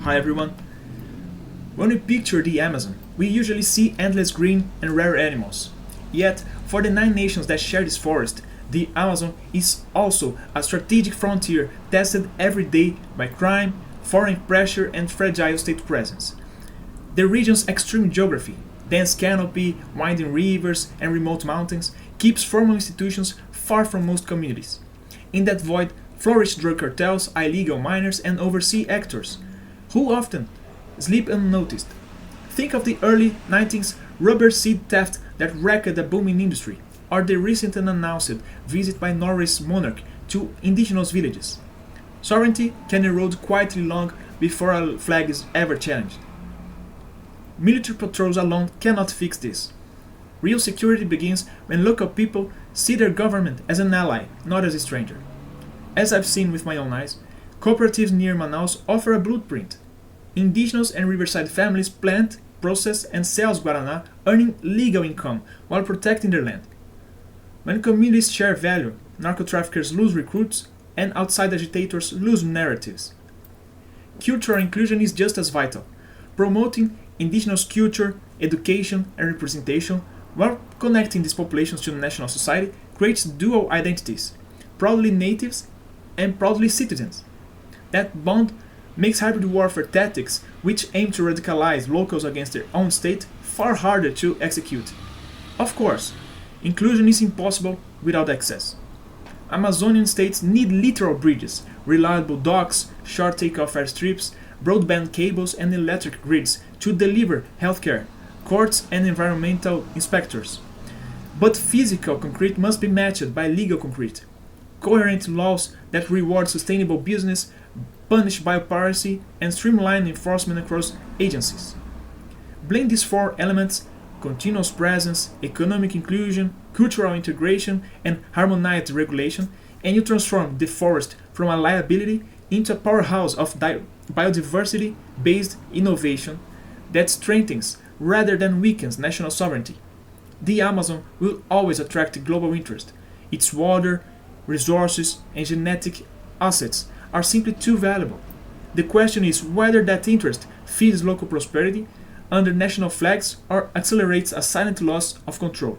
Hi everyone. When we picture the Amazon, we usually see endless green and rare animals. Yet, for the 9 nations that share this forest, the Amazon is also a strategic frontier tested every day by crime, foreign pressure and fragile state presence. The region's extreme geography, dense canopy, winding rivers and remote mountains keeps formal institutions far from most communities. In that void flourish drug cartels, illegal miners and overseas actors, who often sleep unnoticed. Think of the early 19th rubber seed theft that wrecked the booming industry, or the recent and announced visit by Norway's monarch to indigenous villages. Sovereignty can erode quietly long before a flag is ever challenged. Military patrols alone cannot fix this. Real security begins when local people see their government as an ally, not as a stranger. As I've seen with my own eyes, cooperatives near Manaus offer a blueprint. Indigenous and riverside families plant, process and sell guaraná, earning legal income while protecting their land. When communities share value, narco-traffickers lose recruits and outside agitators lose narratives. Cultural inclusion is just as vital. Promoting indigenous culture, education and representation while connecting these populations to the national society creates dual identities, proudly natives and proudly citizens. That bond makes hybrid warfare tactics, which aim to radicalize locals against their own state, far harder to execute. Of course, inclusion is impossible without access. Amazonian states need literal bridges, reliable docks, short takeoff airstrips, broadband cables and electric grids to deliver healthcare, courts and environmental inspectors. But physical concrete must be matched by legal concrete. Coherent laws that reward sustainable business, punish biopiracy, and streamline enforcement across agencies. Blend these 4 elements: continuous presence, economic inclusion, cultural integration, and harmonized regulation, and you transform the forest from a liability into a powerhouse of biodiversity-based innovation that strengthens rather than weakens national sovereignty. The Amazon will always attract global interest. Its water, resources, and genetic assets are simply too valuable. The question is whether that interest feeds local prosperity under national flags or accelerates a silent loss of control.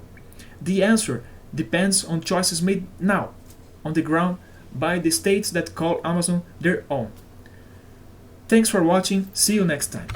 The answer depends on choices made now, on the ground, by the states that call Amazon their own. Thanks for watching, see you next time.